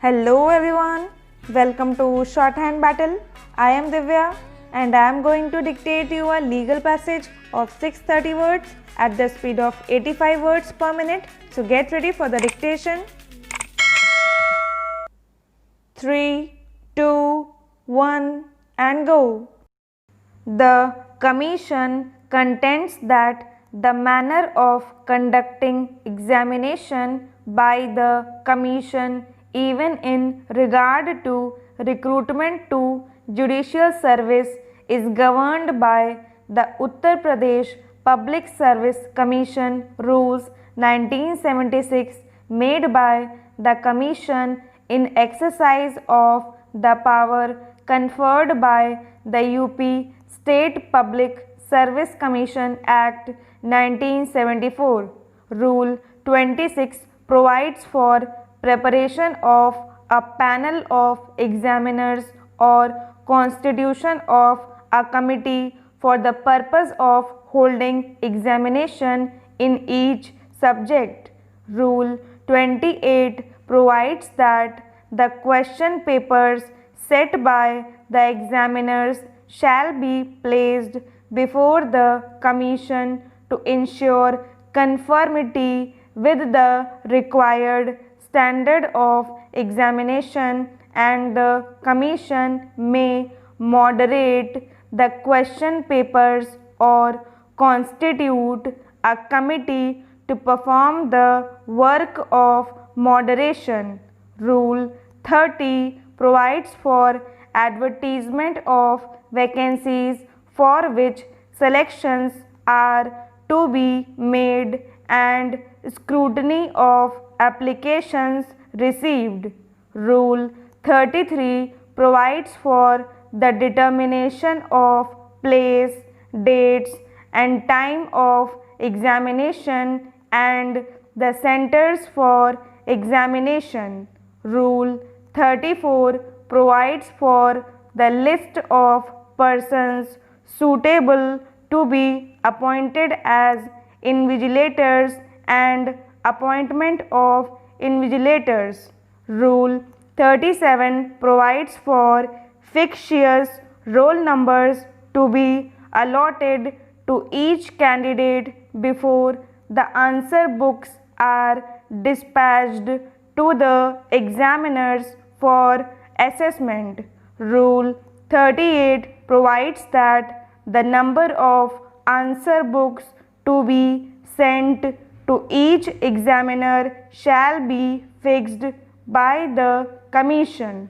Hello everyone, welcome to Shorthand Battle. I am Divya and I am going to dictate you a legal passage of 630 words at the speed of 85 words per minute. So get ready for the dictation. 3, 2, 1 and go. The Commission contends that the manner of conducting examination by the Commission, even in regard to recruitment to judicial service, is governed by the Uttar Pradesh Public Service Commission Rules 1976 made by the Commission in exercise of the power conferred by the UP State Public Service Commission Act 1974. Rule 26 provides for preparation of a panel of examiners or constitution of a committee for the purpose of holding examination in each subject. Rule 28 provides that the question papers set by the examiners shall be placed before the Commission to ensure conformity with the required standard of examination, and the Commission may moderate the question papers or constitute a committee to perform the work of moderation. Rule 30 provides for advertisement of vacancies for which selections are to be made and scrutiny of applications received. Rule 33 provides for the determination of place, dates and time of examination and the centers for examination. Rule 34 provides for the list of persons suitable to be appointed as invigilators and appointment of invigilators. Rule 37 provides for fictitious roll numbers to be allotted to each candidate before the answer books are dispatched to the examiners for assessment. Rule 38 provides that the number of answer books to be sent to each examiner shall be fixed by the Commission.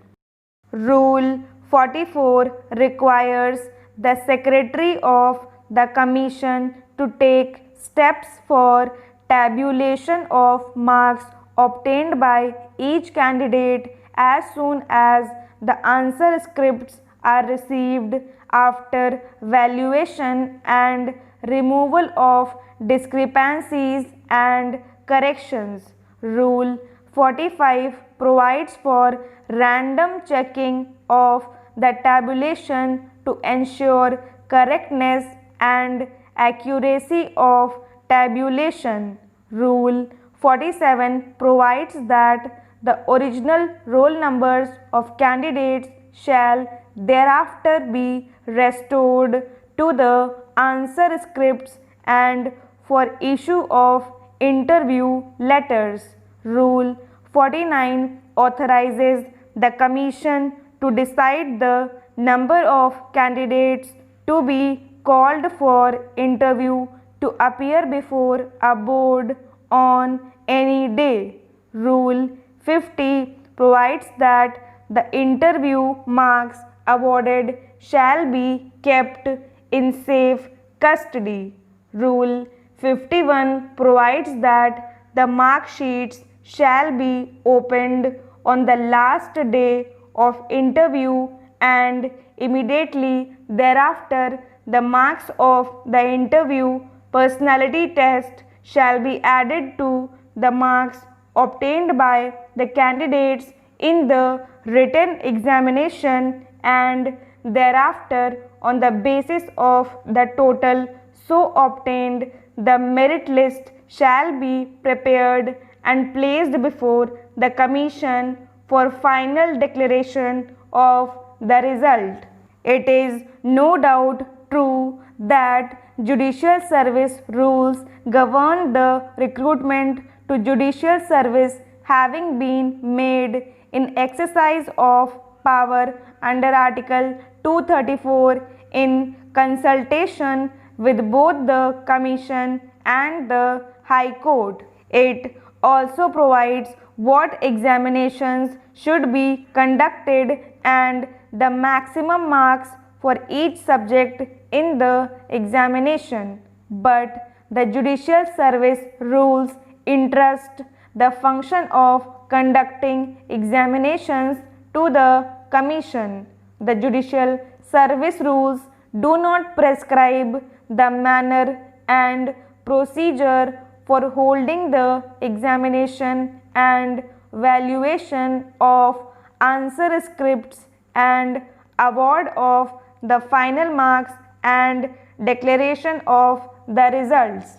Rule 44 requires the Secretary of the Commission to take steps for tabulation of marks obtained by each candidate as soon as the answer scripts are received after valuation and removal of discrepancies and corrections. Rule 45 provides for random checking of the tabulation to ensure correctness and accuracy of tabulation. Rule 47 provides that the original roll numbers of candidates shall thereafter be restored to the answer scripts and for issue of interview letters. Rule 49 authorizes the Commission to decide the number of candidates to be called for interview to appear before a board on any day. Rule 50 provides that the interview marks awarded shall be kept in safe custody. Rule 51 provides that the mark sheets shall be opened on the last day of interview and immediately thereafter the marks of the interview personality test shall be added to the marks obtained by the candidates in the written examination, and thereafter on the basis of the total so obtained the merit list shall be prepared and placed before the Commission for final declaration of the result. It is no doubt true that judicial service rules govern the recruitment to judicial service having been made in exercise of power under Article 234 in consultation with both the Commission and the High Court. It also provides what examinations should be conducted and the maximum marks for each subject in the examination. But the judicial service rules entrust the function of conducting examinations to the Commission. The judicial service rules do not prescribe the manner and procedure for holding the examination and valuation of answer scripts and award of the final marks and declaration of the results.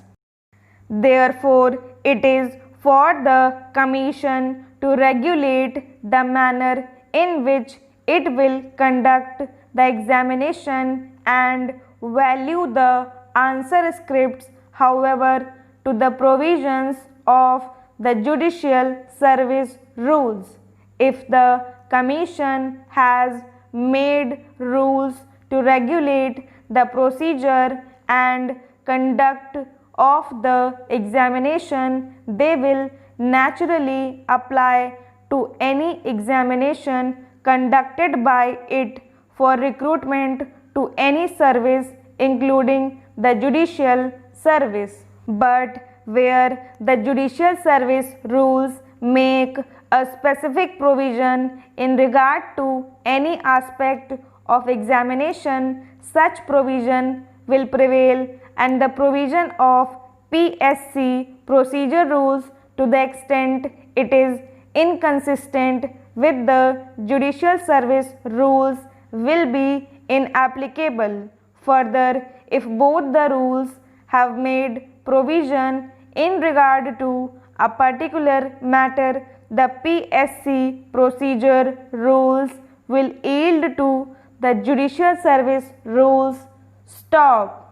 Therefore, it is for the Commission to regulate the manner in which it will conduct the examination and value the answer scripts. However, to the provisions of the judicial service rules. If the Commission has made rules to regulate the procedure and conduct of the examination, they will naturally apply to any examination conducted by it for recruitment to any service, including the judicial service. But where the judicial service rules make a specific provision in regard to any aspect of examination, such provision will prevail, and the provision of PSC procedure rules, to the extent it is inconsistent with the judicial service rules, will be inapplicable. Further, if both the rules have made provision in regard to a particular matter, the PSC procedure rules will yield to the judicial service rules. Stop.